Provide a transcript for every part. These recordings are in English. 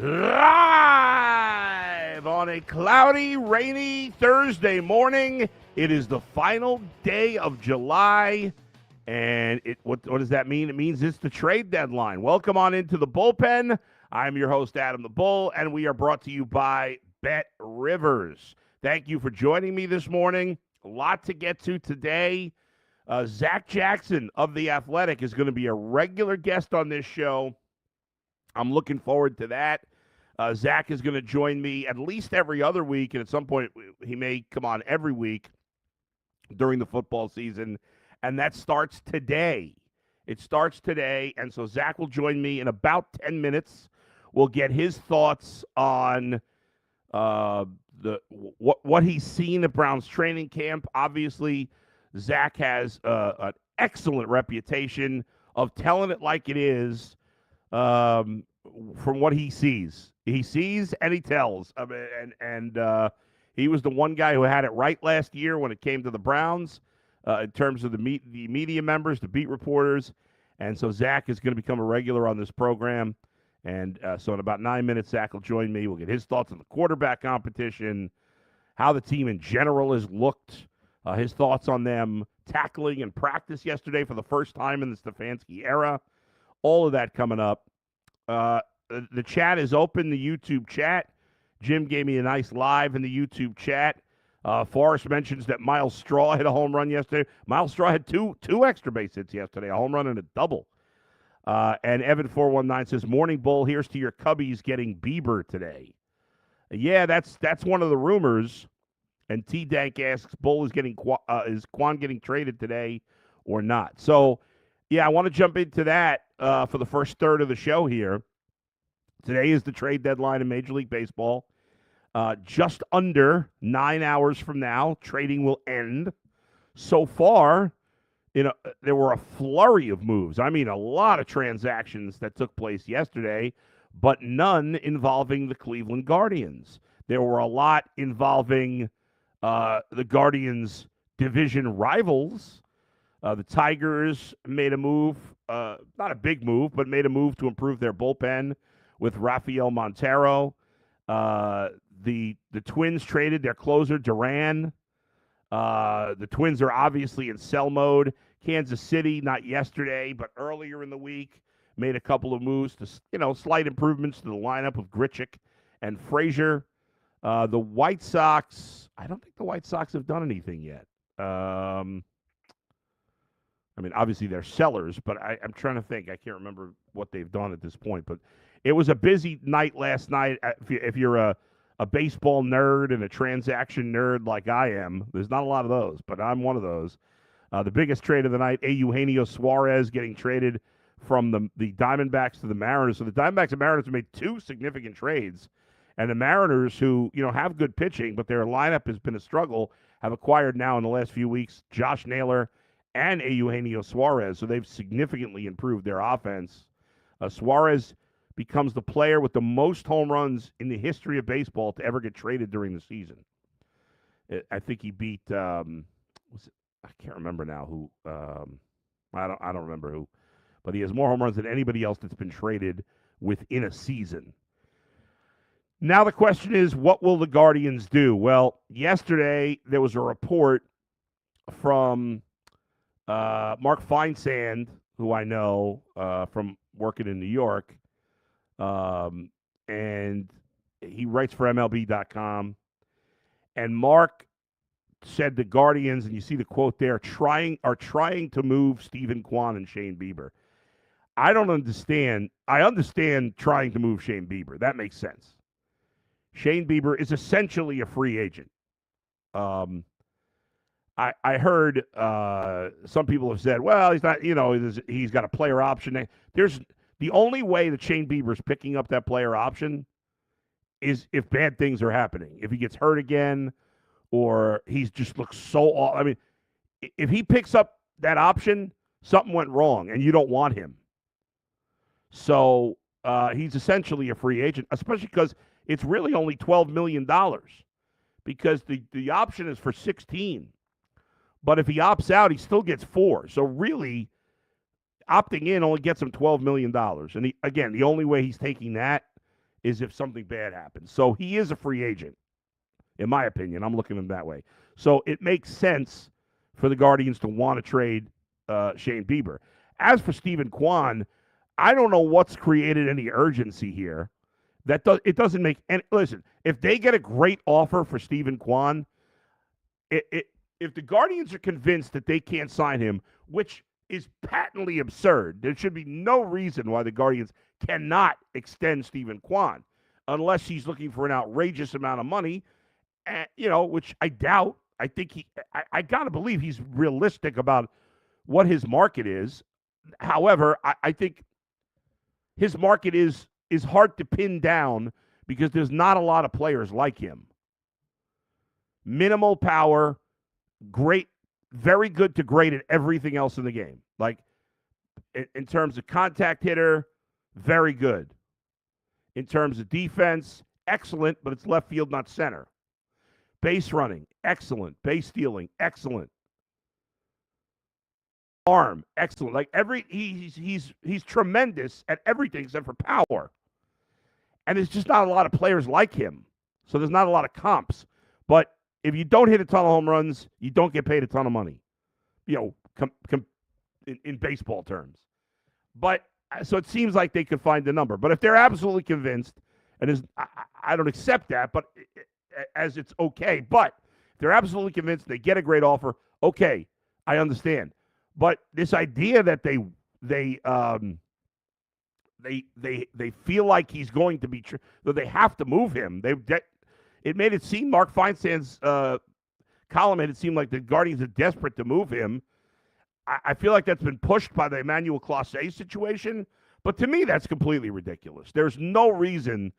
Live on a cloudy, rainy Thursday morning. It is the final day of July. And what does that mean? It means it's the trade deadline. Welcome on into the bullpen. I'm your host, Adam the Bull, and we are brought to you by Bet Rivers. Thank you for joining me this morning. A lot to get to today. Zach Jackson of The Athletic is going to be a regular guest on this show. I'm looking forward to that. Zach is going to join me at least every other week, and at some point he may come on every week during the football season, and that starts today. It starts today, and so Zach will join me in about 10 minutes. We'll get his thoughts on what he's seen at Browns training camp. Obviously, Zach has an excellent reputation of telling it like it is. From what he sees and he tells. I mean, and he was the one guy who had it right last year when it came to the Browns in terms of the media members, the beat reporters. And so Zach is going to become a regular on this program. And so in about 9 minutes, Zach will join me. We'll get his thoughts on the quarterback competition, how the team in general has looked, his thoughts on them tackling and practice yesterday for the first time in the Stefanski era. All of that coming up. The chat is open, the YouTube chat. Jim gave me a nice live in the YouTube chat. Forrest mentions that Miles Straw hit a home run yesterday. Miles Straw had two extra base hits yesterday, a home run and a double. And Evan419 says, Morning Bull, here's to your Cubbies getting Bieber today. Yeah, that's one of the rumors. And T-Dank asks, Bull is Quan getting traded today or not? So, yeah, I want to jump into that for the first third of the show here. Today is the trade deadline in Major League Baseball. Just under 9 hours from now, trading will end. So far, there were a flurry of moves. I mean, a lot of transactions that took place yesterday, but none involving the Cleveland Guardians. There were a lot involving the Guardians' division rivals. The Tigers made a move, not a big move, but made a move to improve their bullpen with Rafael Montero. The Twins traded their closer, Duran. The Twins are obviously in sell mode. Kansas City, not yesterday, but earlier in the week, made a couple of moves to, slight improvements to the lineup of Grichuk and Frazier. The White Sox, I don't think the White Sox have done anything yet. I mean, obviously they're sellers, but I'm trying to think. I can't remember what they've done at this point. But it was a busy night last night. If you're a baseball nerd and a transaction nerd like I am, there's not a lot of those, but I'm one of those. The biggest trade of the night, Eugenio Suarez getting traded from the Diamondbacks to the Mariners. So the Diamondbacks and Mariners have made two significant trades. And the Mariners, who have good pitching, but their lineup has been a struggle, have acquired now in the last few weeks Josh Naylor and Eugenio Suarez. So they've significantly improved their offense. Suarez becomes the player with the most home runs in the history of baseball to ever get traded during the season. I think he beat I can't remember now who. I don't remember who, but he has more home runs than anybody else that's been traded within a season. Now the question is, what will the Guardians do? Well, yesterday there was a report from Mark Feinsand, who I know from working in New York, and he writes for MLB.com. And Mark said the Guardians, and you see the quote there, are trying to move Stephen Kwan and Shane Bieber. I don't understand. I understand trying to move Shane Bieber. That makes sense. Shane Bieber is essentially a free agent. I heard some people have said, well, he's not, he's got a player option. There's the only way that Shane Bieber's picking up that player option is if bad things are happening. If he gets hurt again, or he's just looks so off. I mean, if he picks up that option, something went wrong, and you don't want him. So he's essentially a free agent, especially because it's really only $12 million, because the option is for 16. But if he opts out, he still gets 4. So really, opting in only gets him $12 million. And again, the only way he's taking that is if something bad happens. So he is a free agent, in my opinion. I'm looking at him that way. So it makes sense for the Guardians to want to trade Shane Bieber. As for Stephen Kwan, I don't know what's created any urgency here. It doesn't make any. Listen, if they get a great offer for Stephen Kwan, if the Guardians are convinced that they can't sign him, which is patently absurd, there should be no reason why the Guardians cannot extend Stephen Kwan unless he's looking for an outrageous amount of money, which I doubt. I think I got to believe he's realistic about what his market is. However, I think his market is hard to pin down because there's not a lot of players like him. Minimal power, great, very good to great at everything else in the game. Like, in terms of contact hitter, very good. In terms of defense, excellent, but it's left field, not center. Base running, excellent. Base stealing, excellent. Arm, excellent. Like he's tremendous at everything except for power. And there's just not a lot of players like him. So there's not a lot of comps. But if you don't hit a ton of home runs, you don't get paid a ton of money. In baseball terms. But so it seems like they could find the number. But if they're absolutely convinced, and I don't accept that, but as it's okay. But if they're absolutely convinced, they get a great offer. Okay, I understand. But this idea that they feel like he's going to be that they have to move him. It made it seem, Mark Feinstein's column made it seem like the Guardians are desperate to move him. I feel like that's been pushed by the Emmanuel Clase situation, but to me that's completely ridiculous. There's no reason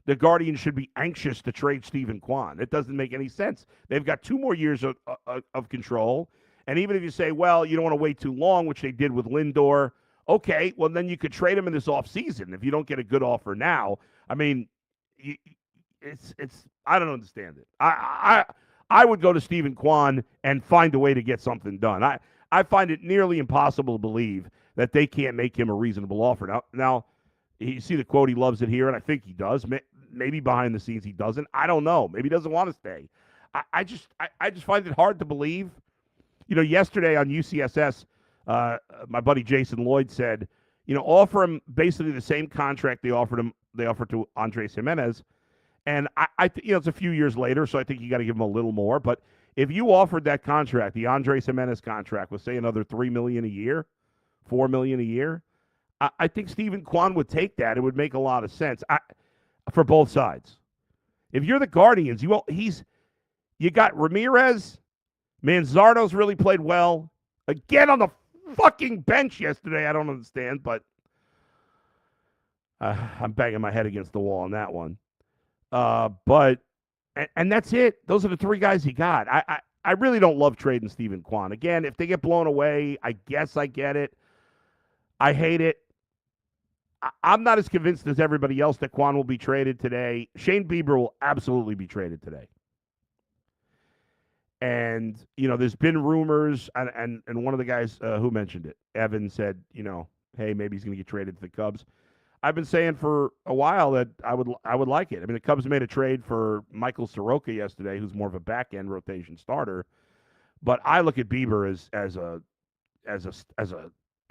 the Guardians should be anxious to trade Stephen Kwan. It doesn't make any sense. They've got 2 more years of control, and even if you say, well, you don't want to wait too long, which they did with Lindor, okay, well, then you could trade him in this offseason if you don't get a good offer now. I mean, it's I don't understand it. I would go to Stephen Kwan and find a way to get something done. I find it nearly impossible to believe that they can't make him a reasonable offer. Now, you see the quote, he loves it here, and I think he does. Maybe behind the scenes he doesn't. I don't know. Maybe he doesn't want to stay. I just find it hard to believe. Yesterday on UCSS, my buddy Jason Lloyd said, offer him basically the same contract they offered to Andres Jimenez. And it's a few years later, so I think you got to give him a little more. But if you offered that contract, the Andres Jimenez contract, with say another $3 million a year, $4 million a year, I think Stephen Kwan would take that. It would make a lot of sense for both sides. If you're the Guardians, you got Ramirez, Manzardo's really played well. Again on the fucking bench yesterday. I don't understand, but I'm banging my head against the wall on that one. But that's it. Those are the 3 guys he got. I really don't love trading Stephen Kwan. Again, if they get blown away, I guess I get it. I hate it. I'm not as convinced as everybody else that Kwan will be traded today. Shane Bieber will absolutely be traded today. And, there's been rumors, and one of the guys who mentioned it, Evan, said, hey, maybe he's going to get traded to the Cubs. I've been saying for a while that I would like it. I mean, the Cubs made a trade for Michael Soroka yesterday, who's more of a back-end rotation starter. But I look at Bieber as a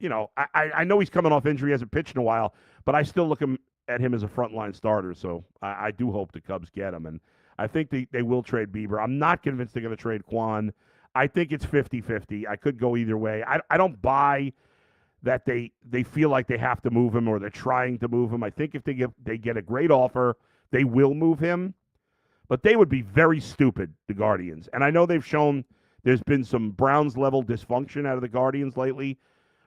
I know he's coming off injury, hasn't pitched in a while, but I still look at him as a frontline starter. So I do hope the Cubs get him. And I think they will trade Bieber. I'm not convinced they're going to trade Kwan. I think it's 50-50. I could go either way. I don't buy that they feel like they have to move him or they're trying to move him. I think if they get a great offer, they will move him. But they would be very stupid, the Guardians. And I know they've shown there's been some Browns-level dysfunction out of the Guardians lately,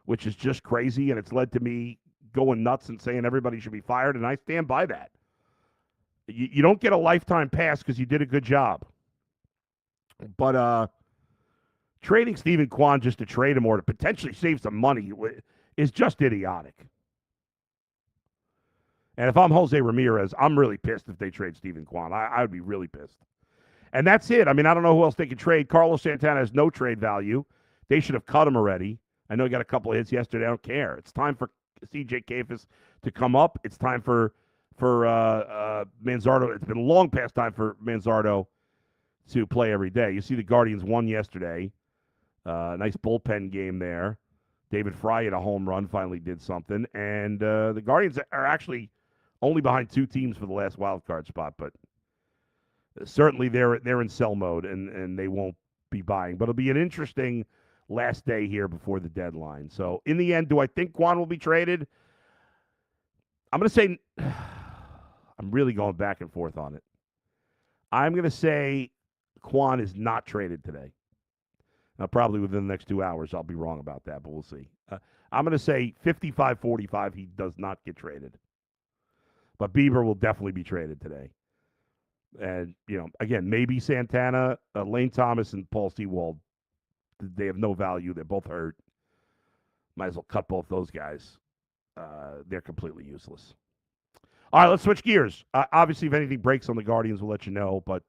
which is just crazy, and it's led to me going nuts and saying everybody should be fired, and I stand by that. You don't get a lifetime pass because you did a good job. But trading Stephen Kwan just to trade him or to potentially save some money is just idiotic. And if I'm Jose Ramirez, I'm really pissed if they trade Stephen Kwan. I would be really pissed. And that's it. I mean, I don't know who else they could trade. Carlos Santana has no trade value. They should have cut him already. I know he got a couple of hits yesterday. I don't care. It's time for C.J. Kayfus to come up. It's time for for Manzardo. It's been long past time for Manzardo to play every day. You see the Guardians won yesterday. Nice bullpen game there. David Fry hit a home run, finally did something. And the Guardians are actually only behind 2 teams for the last wild card spot, but certainly they're in sell mode, and they won't be buying. But it'll be an interesting last day here before the deadline. So in the end, do I think Kwan will be traded? I'm going to say I'm really going back and forth on it. I'm going to say Kwan is not traded today. Now, probably within the next 2 hours, I'll be wrong about that, but we'll see. I'm going to say 55-45, he does not get traded. But Bieber will definitely be traded today. And, again, maybe Santana, Lane Thomas, and Paul Sewald, they have no value. They're both hurt. Might as well cut both those guys. They're completely useless. All right, let's switch gears. Obviously, if anything breaks on the Guardians, we'll let you know. But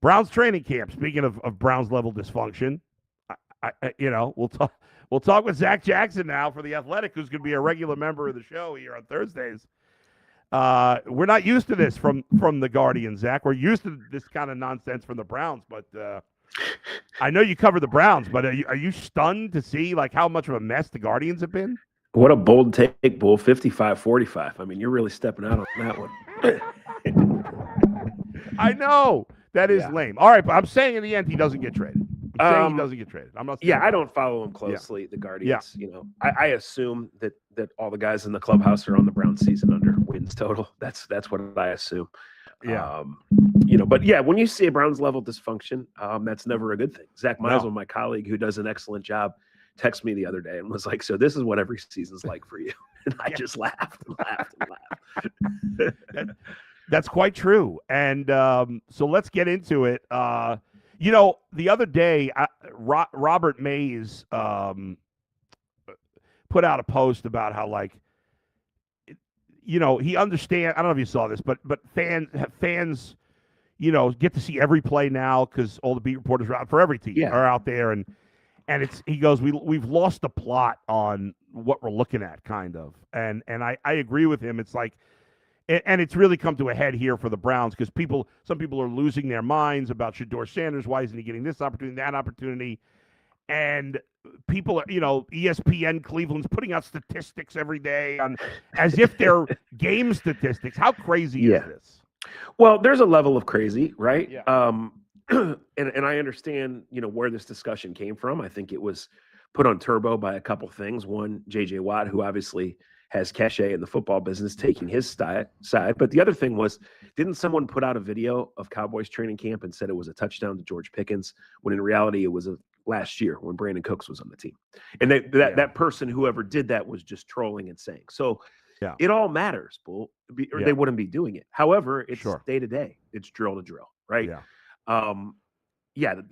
Browns training camp. Speaking of Browns level dysfunction, we'll talk with Zach Jackson now for the Athletic, who's going to be a regular member of the show here on Thursdays. We're not used to this from the Guardians, Zach. We're used to this kind of nonsense from the Browns, but I know you cover the Browns, but are you stunned to see how much of a mess the Guardians have been? What a bold take, Bull. 55-45. I mean, you're really stepping out on that one. I know. That is lame. All right, but I'm saying in the end he doesn't get traded. I'm saying he doesn't get traded. I'm not. I don't follow him closely. The Guardians. Yeah. I assume that all the guys in the clubhouse are on the Browns season under wins total. That's what I assume. Yeah. But when you see a Browns level dysfunction, that's never a good thing. Zach Meisel, my colleague who does an excellent job, texted me the other day and was like, "So this is what every season's like for you," and I just laughed and laughed and laughed. That's quite true. And so let's get into it. The other day, Robert Mays put out a post about how, he understands. I don't know if you saw this, but fans, get to see every play now because all the beat reporters are out for every team are out there, and he goes, we've lost the plot on what we're looking at, kind of, and I agree with him. It's like. And it's really come to a head here for the Browns because some people are losing their minds about Shedeur Sanders. Why isn't he getting this opportunity, that opportunity? And people are, ESPN Cleveland's putting out statistics every day as if they're game statistics. How crazy is this? Well, there's a level of crazy, right? Yeah. And I understand, where this discussion came from. I think it was put on turbo by a couple things. One, J.J. Watt, who obviously has cachet in the football business, taking his side. But the other thing was, didn't someone put out a video of Cowboys training camp and said it was a touchdown to George Pickens, when in reality it was last year when Brandon Cooks was on the team? And that person, whoever did that, was just trolling and saying. So it all matters, Bull, or they wouldn't be doing it. However, it's day to day. It's drill to drill, right? Yeah.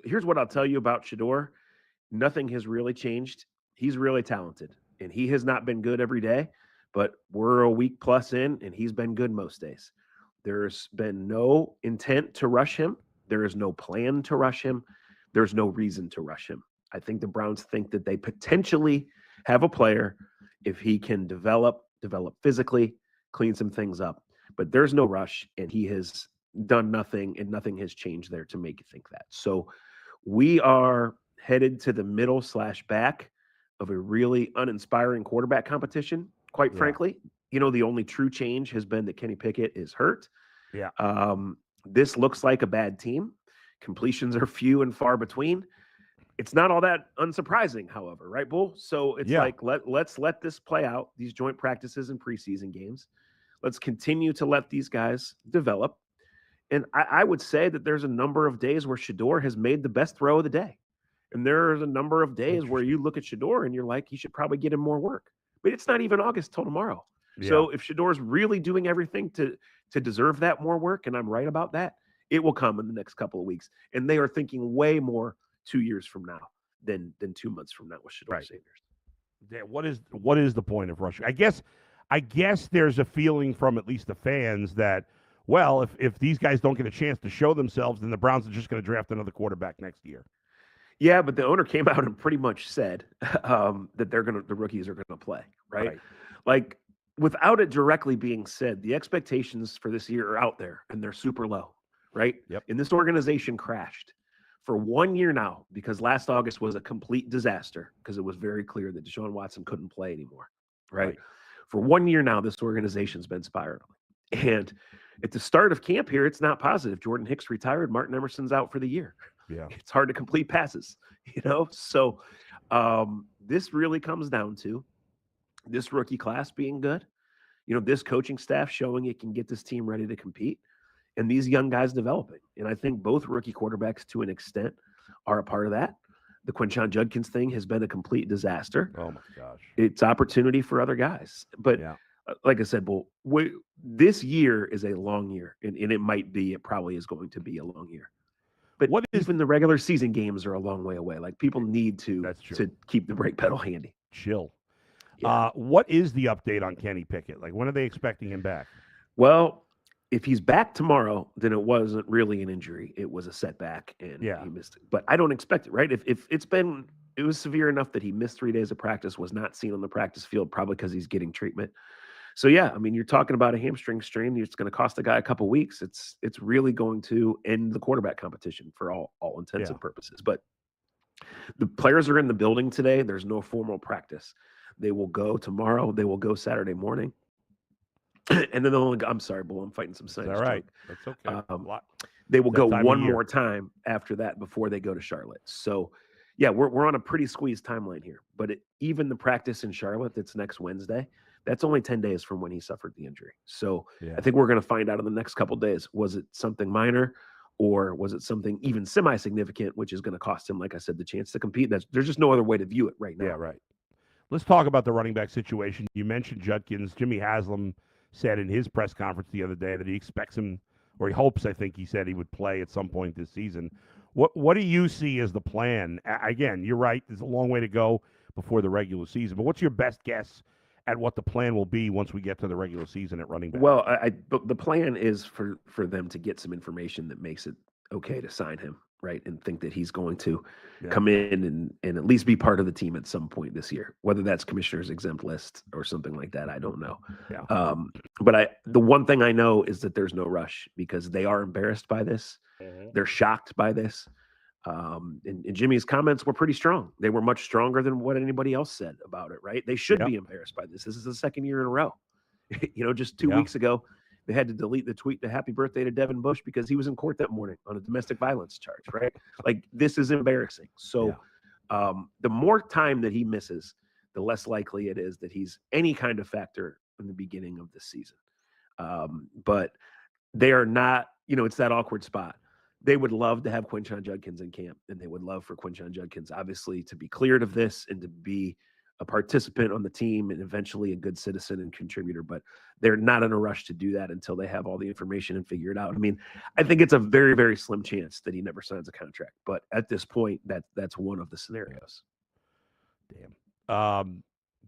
Here's what I'll tell you about Shedeur. Nothing has really changed. He's really talented, and he has not been good every day. But we're a week plus in, and he's been good most days. There's been no intent to rush him. There is no plan to rush him. There's no reason to rush him. I think the Browns think that they potentially have a player if he can develop physically, clean some things up. But there's no rush, and he has done nothing, and nothing has changed there to make you think that. So we are headed to the middle/back of a really uninspiring quarterback competition. Quite frankly, the only true change has been that Kenny Pickett is hurt. Yeah. This looks like a bad team. Completions are few and far between. It's not all that unsurprising, however, right, Bull? So it's let's let this play out, these joint practices and preseason games. Let's continue to let these guys develop. And I would say that there's a number of days where Shedeur has made the best throw of the day. And there's a number of days where you look at Shedeur and you're like, you should probably get him more work. But it's not even August till tomorrow. Yeah. So if Shedeur's really doing everything to deserve that more work, and I'm right about that, it will come in the next couple of weeks. And they are thinking way more 2 years from now than 2 months from now with Shedeur Sanders. Yeah, what is the point of rushing? I guess there's a feeling from at least the fans that, well, if these guys don't get a chance to show themselves, then the Browns are just going to draft another quarterback next year. Yeah, but the owner came out and pretty much said that the rookies are gonna play, right? Like without it directly being said, the expectations for this year are out there and they're super low, right? Yep. And this organization crashed for 1 year now because last August was a complete disaster because it was very clear that Deshaun Watson couldn't play anymore, right? For 1 year now, this organization's been spiraling. And at the start of camp here, it's not positive. Jordan Hicks retired. Martin Emerson's out for the year. Yeah. It's hard to complete passes, you know? So this really comes down to this rookie class being good, you know, this coaching staff showing it can get this team ready to compete, and these young guys developing. And I think both rookie quarterbacks, to an extent, are a part of that. The Quinshon Judkins thing has been a complete disaster. Oh, my gosh. It's opportunity for other guys. But like I said, Bull, this year is a long year, and it probably is going to be a long year. But even the regular season games are a long way away. Like, people need to keep the brake pedal handy. Chill. Yeah. What is the update on Kenny Pickett? Like, when are they expecting him back? Well, if he's back tomorrow, then it wasn't really an injury. It was a setback, and he missed it. But I don't expect it, right? If it was severe enough that he missed 3 days of practice, was not seen on the practice field, probably because he's getting treatment. So, yeah, I mean, you're talking about a hamstring strain. It's going to cost a guy a couple weeks. It's really going to end the quarterback competition for all intents and purposes. But the players are in the building today. There's no formal practice. They will go tomorrow. They will go Saturday morning. And then I'm sorry, Bull, I'm fighting some sinus. All right. That's okay. They will go one more time after that before they go to Charlotte. So, yeah, we're on a pretty squeezed timeline here. But even the practice in Charlotte that's next Wednesday, that's only 10 days from when he suffered the injury. So I think we're going to find out in the next couple of days. Was it something minor, or was it something even semi-significant, which is going to cost him, like I said, the chance to compete? There's just no other way to view it right now. Yeah, right. Let's talk about the running back situation. You mentioned Judkins. Jimmy Haslam said in his press conference the other day that he expects him, or he hopes, I think he said, he would play at some point this season. What do you see as the plan? Again, you're right. There's a long way to go before the regular season. But what's your best guess at what the plan will be once we get to the regular season at running back? Well, but the plan is for them to get some information that makes it okay to sign him, right? And think that he's going to come in and at least be part of the team at some point this year, whether that's commissioner's exempt list or something like that. I don't know. Yeah. But the one thing I know is that there's no rush because they are embarrassed by this. Mm-hmm. They're shocked by this. And Jimmy's comments were pretty strong. They were much stronger than what anybody else said about it, right? They should be embarrassed by this. This is the second year in a row. You know, just 2 weeks ago, they had to delete the tweet, the happy birthday to Devin Bush, because he was in court that morning on a domestic violence charge, right? Like, this is embarrassing. So the more time that he misses, the less likely it is that he's any kind of factor in the beginning of this season. But they are not, you know, it's that awkward spot. They would love to have Quinshon Judkins in camp, and they would love for Quinshon Judkins, obviously, to be cleared of this and to be a participant on the team and eventually a good citizen and contributor. But they're not in a rush to do that until they have all the information and figure it out. I mean, I think it's a very, very slim chance that he never signs a contract. But at this point, that's one of the scenarios. Damn.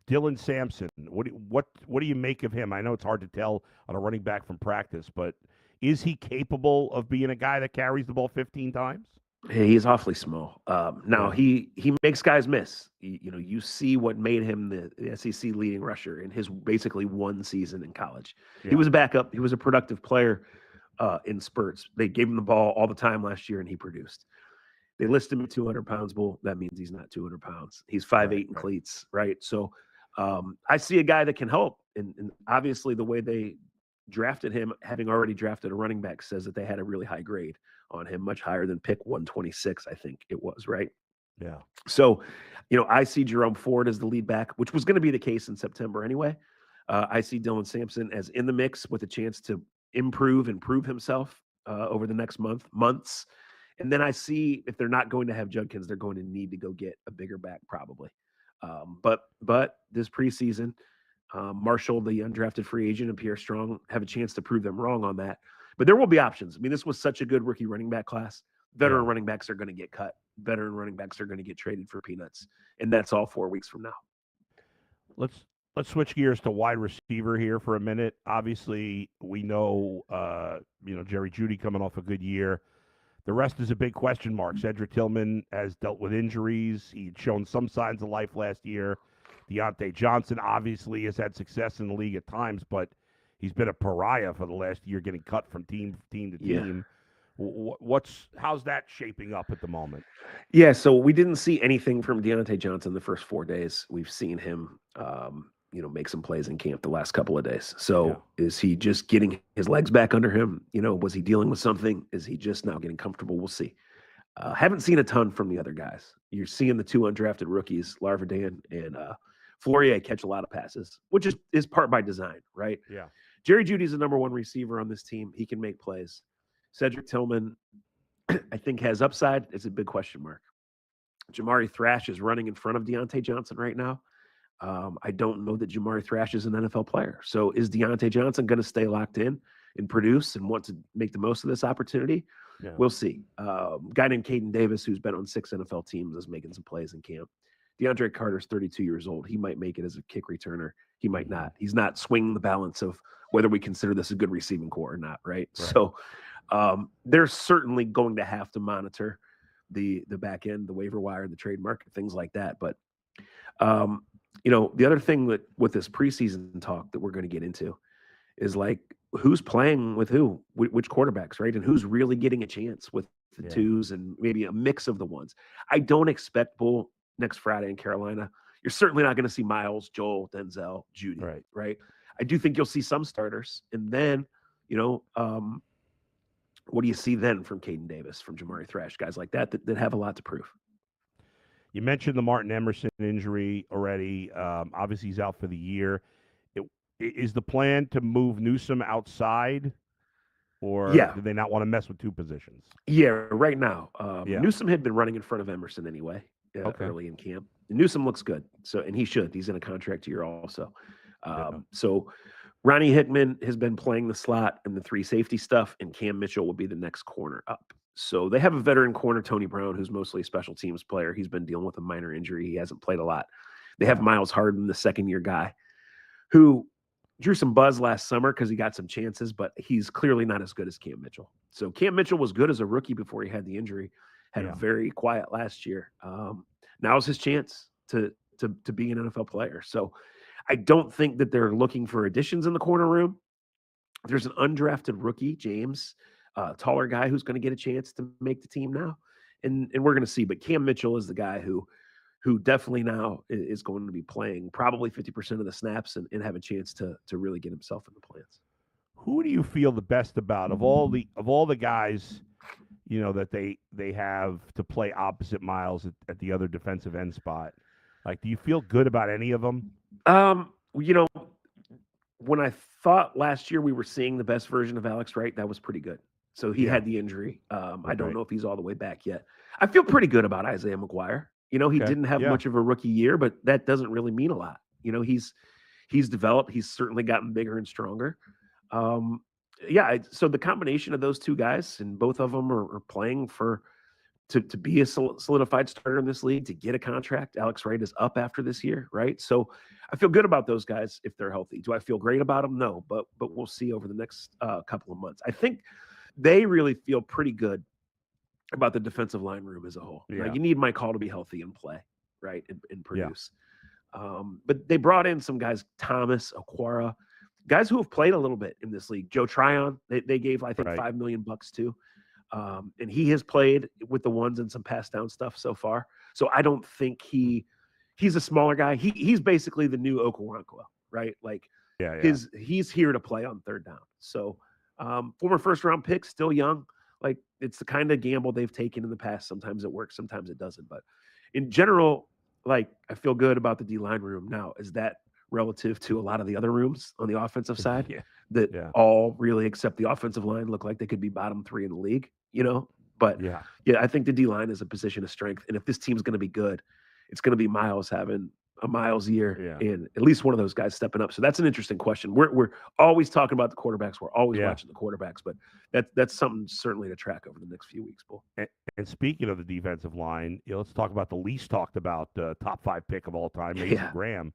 Dylan Sampson, what do you make of him? I know it's hard to tell on a running back from practice, but is he capable of being a guy that carries the ball 15 times? Hey, he's awfully small. Now he makes guys miss. You know, you see what made him the SEC leading rusher in his basically one season in college. Yeah. He was a backup. He was a productive player in spurts. They gave him the ball all the time last year, and he produced. They list him at 200 pounds, Bull. That means he's not 200 pounds. He's 5'8" in cleats, right? So I see a guy that can help. And obviously the way they drafted him, having already drafted a running back, says that they had a really high grade on him, much higher than pick 126, I think it was, right? Yeah. So, you know, I see Jerome Ford as the lead back, which was going to be the case in September anyway. I see Dylan Sampson as in the mix with a chance to improve and prove himself over the next months. And then I see if they're not going to have Judkins, they're going to need to go get a bigger back probably. But this preseason, Marshall, the undrafted free agent, and Pierre Strong have a chance to prove them wrong on that. But there will be options. I mean, this was such a good rookie running back class. Veteran running backs are going to get cut. Veteran running backs are going to get traded for peanuts. And that's all 4 weeks from now. Let's switch gears to wide receiver here for a minute. Obviously, we know, Jerry Jeudy coming off a good year. The rest is a big question mark. Cedric Tillman has dealt with injuries. He'd shown some signs of life last year. Deontay Johnson obviously has had success in the league at times, but he's been a pariah for the last year, getting cut from team to Yeah. team. How's that shaping up at the moment? Yeah, so we didn't see anything from Deontay Johnson the first 4 days. We've seen him, make some plays in camp the last couple of days. Yeah. So is he just getting his legs back under him? Was he dealing with something? Is he just now getting comfortable? We'll see. Haven't seen a ton from the other guys. You're seeing the 2 undrafted rookies, Larvadan and Flourier, catch a lot of passes, which is part by design, right? Yeah. Jerry Jeudy's the number 1 receiver on this team. He can make plays. Cedric Tillman, I think, has upside. It's a big question mark. Jamari Thrash is running in front of Deontay Johnson right now. I don't know that Jamari Thrash is an NFL player. So is Deontay Johnson going to stay locked in and produce and want to make the most of this opportunity? Yeah. We'll see. Guy named Caden Davis, who's been on 6 NFL teams, is making some plays in camp. DeAndre Carter's 32 years old. He might make it as a kick returner. He might not. He's not swinging the balance of whether we consider this a good receiving core or not, right? So they're certainly going to have to monitor the back end, the waiver wire, the trade market, things like that. But the other thing that with this preseason talk that we're going to get into is like who's playing with who, which quarterbacks, right? And who's really getting a chance with the twos and maybe a mix of the ones. I don't expect Bull next Friday in Carolina. You're certainly not going to see Miles, Joel, Denzel, Jeudy, right? I do think you'll see some starters. And then, what do you see then from Caden Davis, from Jamari Thrash, guys like that have a lot to prove? You mentioned the Martin Emerson injury already. Obviously, he's out for the year. Is the plan to move Newsome outside, or do they not want to mess with 2 positions? Yeah, right now. Newsome had been running in front of Emerson anyway early in camp. Newsome looks good, and he should. He's in a contract year also. So Ronnie Hickman has been playing the slot and the 3 safety stuff, and Cam Mitchell will be the next corner up. So they have a veteran corner, Tony Brown, who's mostly a special teams player. He's been dealing with a minor injury. He hasn't played a lot. They have Miles Harden, the second-year guy, who drew some buzz last summer because he got some chances, but he's clearly not as good as Cam Mitchell. So Cam Mitchell was good as a rookie before he had the injury, had a very quiet last year. Now's his chance to be an NFL player. So I don't think that they're looking for additions in the corner room. There's an undrafted rookie, James, taller guy who's going to get a chance to make the team now. And we're going to see. But Cam Mitchell is the guy who definitely now is going to be playing probably 50% of the snaps and have a chance to really get himself in the plans. Who do you feel the best about of all the guys, that they have to play opposite Miles at the other defensive end spot? Like, do you feel good about any of them? When I thought last year we were seeing the best version of Alex Wright, that was pretty good. So he had the injury. I don't know if he's all the way back yet. I feel pretty good about Isaiah McGuire. He didn't have much of a rookie year, but that doesn't really mean a lot. He's developed. He's certainly gotten bigger and stronger. So the combination of those 2 guys, and both of them are playing to be a solidified starter in this league, to get a contract. Alex Wright is up after this year, right? So I feel good about those guys if they're healthy. Do I feel great about them? No, but we'll see over the next couple of months. I think they really feel pretty good about the defensive line room as a whole. Yeah. Like, you need Mike Hall to be healthy and play, right, and produce. But they brought in some guys, Thomas, Okwara, guys who have played a little bit in this league. Joe Tryon, they gave, I think, $5 million to. And he has played with the ones and some pass down stuff so far. So I don't think he's a smaller guy. He's basically the new Okoronkwo, right? Like, he's here to play on 3rd down. So former 1st-round pick, still young. Like, it's the kind of gamble they've taken in the past. Sometimes it works, sometimes it doesn't. But in general, like, I feel good about the D-line room. Now, is that relative to a lot of the other rooms on the offensive side that all really, except the offensive line, look like they could be bottom 3 in the league, But I think the D-line is a position of strength. And if this team's going to be good, it's going to be Miles having a Miles year and at least one of those guys stepping up. So that's an interesting question. We're always talking about the quarterbacks. We're always watching the quarterbacks, but that's something certainly to track over the next few weeks, Bull. And speaking of the defensive line, let's talk about the least talked about top 5 pick of all time, Mason Graham.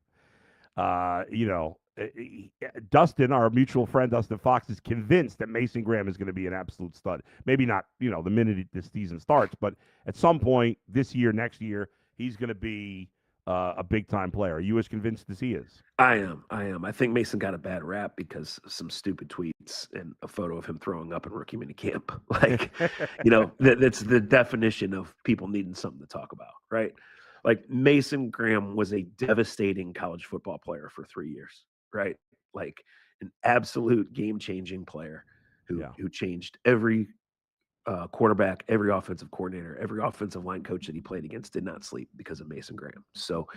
Dustin, our mutual friend Dustin Fox, is convinced that Mason Graham is going to be an absolute stud. Maybe not, the minute this season starts, but at some point this year, next year, he's going to be a big time player. Are you as convinced as he is? I am. I am. I think Mason got a bad rap because of some stupid tweets and a photo of him throwing up in rookie minicamp. Like, that's the definition of people needing something to talk about, right? Like Mason Graham was a devastating college football player for 3 years, right? Like an absolute game-changing player who changed every quarterback, every offensive coordinator, every offensive line coach that he played against did not sleep because of Mason Graham. So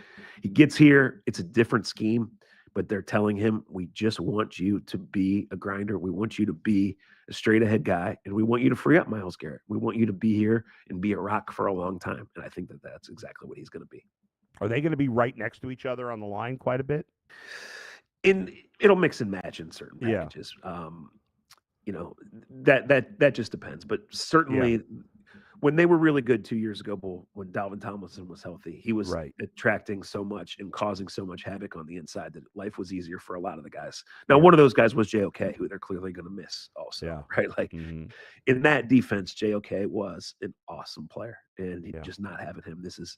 he gets here. It's a different scheme, but they're telling him, we just want you to be a grinder. We want you to be a straight ahead guy, and we want you to free up Myles Garrett. We want you to be here and be a rock for a long time. And I think that that's exactly what he's going to be. Are they going to be right next to each other on the line quite a bit? And it'll mix and match in certain packages. That just depends. But certainly when they were really good 2 years ago, when Dalvin Tomlinson was healthy, he was attracting so much and causing so much havoc on the inside that life was easier for a lot of the guys. Now, one of those guys was JOK, who they're clearly going to miss also, right? Like in that defense, JOK was an awesome player, and just not having him. This is,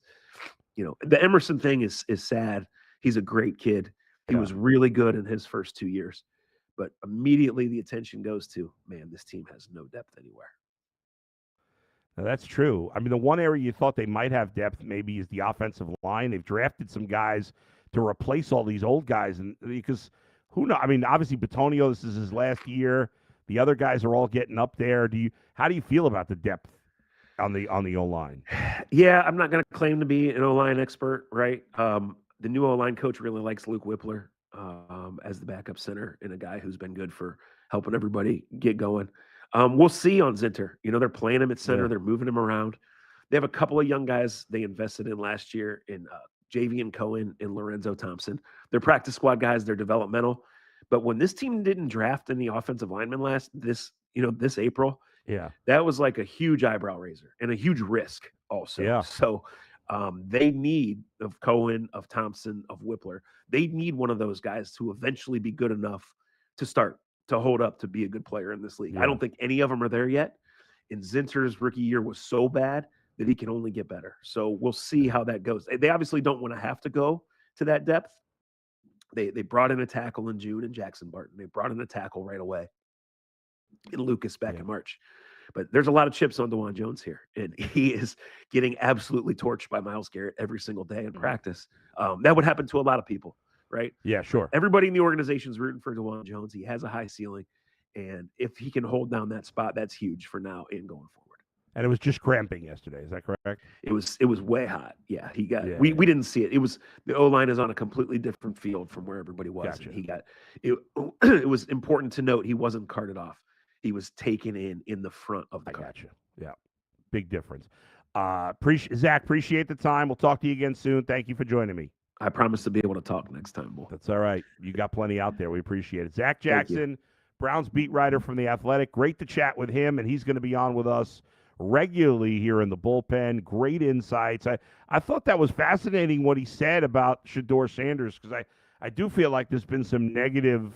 the Emerson thing is sad. He's a great kid. He was really good in his first 2 years. But immediately the attention goes to, man, this team has no depth anywhere. Now, that's true. I mean, the one area you thought they might have depth maybe is the offensive line. They've drafted some guys to replace all these old guys, and because who knows? I mean, obviously Bitonio, this is his last year. The other guys are all getting up there. How do you feel about the depth on the O-line? Yeah, I'm not going to claim to be an O-line expert, right? The new O-line coach really likes Luke Whippler as the backup center and a guy who's been good for helping everybody get going. We'll see on Zinter. They're playing him at center. They're moving him around. They have a couple of young guys they invested in last year in Javian Cohen and Lorenzo Thompson. They're practice squad guys. They're developmental. But when this team didn't draft any offensive linemen this April, that was like a huge eyebrow raiser and a huge risk also. Yeah. So they need of Cohen, of Thompson, of Whippler. They need one of those guys to eventually be good enough to start to hold up to be a good player in this league. I don't think any of them are there yet. And Zinter's rookie year was so bad that he can only get better. So we'll see how that goes. They obviously don't want to have to go to that depth. They brought in a tackle in June in Jackson Barton. They brought in a tackle right away in Lucas back in March. But there's a lot of chips on DeJuan Jones here, and he is getting absolutely torched by Myles Garrett every single day in practice. That would happen to a lot of people, right? Yeah, sure. Everybody in the organization is rooting for DeJuan Jones. He has a high ceiling, and if he can hold down that spot, that's huge for now and going forward. And it was just cramping yesterday. Is that correct? It was way hot. Yeah, he got. We didn't see it. It was the O-line is on a completely different field from where everybody was. Gotcha. And he got it. It was important to note he wasn't carted off. He was taken in the front of the car. Gotcha. Yeah, big difference. Zach, appreciate the time. We'll talk to you again soon. Thank you for joining me. I promise to be able to talk next time, Bull. That's all right. You got plenty out there. We appreciate it. Zach Jackson, Browns beat writer from The Athletic. Great to chat with him, and he's going to be on with us regularly here in the bullpen. Great insights. I thought that was fascinating what he said about Shedeur Sanders, because I do feel like there's been some negative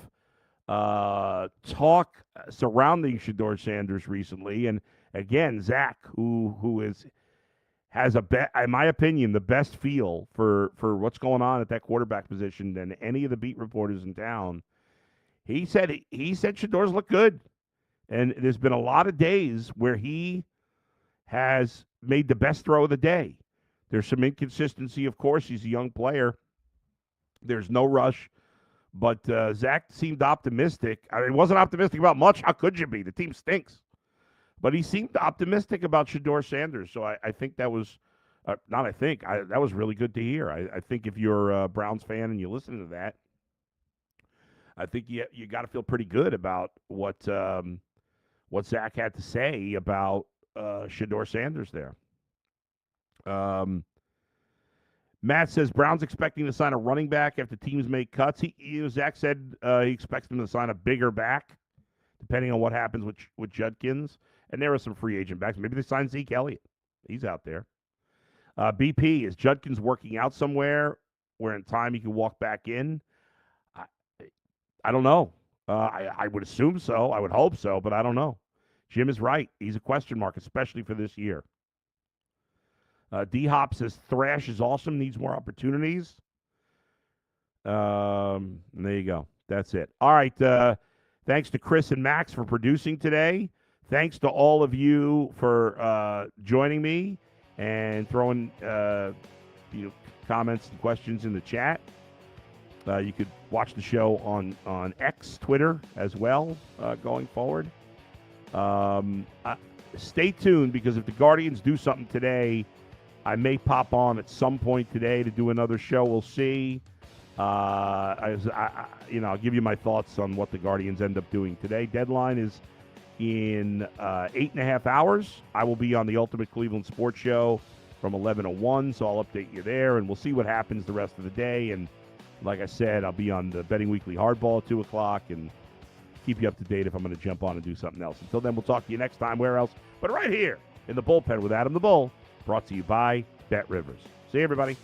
talk surrounding Shedeur Sanders recently. And again, Zach, who has in my opinion, the best feel for what's going on at that quarterback position than any of the beat reporters in town. He said Shedeur's look good. And there's been a lot of days where he has made the best throw of the day. There's some inconsistency, of course. He's a young player. There's no rush. But Zach seemed optimistic. I mean, wasn't optimistic about much. How could you be? The team stinks. But he seemed optimistic about Shedeur Sanders. So I think that was that was really good to hear. I think if you're a Browns fan and you listen to that, I think you got to feel pretty good about what Zach had to say about Shedeur Sanders there. Matt says Browns expecting to sign a running back after teams make cuts. Zach said he expects them to sign a bigger back, depending on what happens with Judkins. And there are some free agent backs. Maybe they sign Zeke Elliott. He's out there. BP, is Judkins working out somewhere where in time he can walk back in? I don't know. I would assume so. I would hope so, but I don't know. Jim is right. He's a question mark, especially for this year. D-Hop says Thrash is awesome, needs more opportunities. There you go. That's it. All right. Thanks to Chris and Max for producing today. Thanks to all of you for joining me and throwing comments and questions in the chat. You could watch the show on X, Twitter as well going forward. Stay tuned, because if the Guardians do something today, I may pop on at some point today to do another show. We'll see. I'll give you my thoughts on what the Guardians end up doing today. Deadline is in 8.5 hours. I will be on the Ultimate Cleveland Sports Show from 11 to 1, so I'll update you there, and we'll see what happens the rest of the day. And like I said, I'll be on the Betting Weekly Hardball at 2 o'clock and keep you up to date if I'm going to jump on and do something else. Until then, we'll talk to you next time. Where else? But right here in the Bullpen with Adam the Bull, brought to you by Bet Rivers. See you, everybody.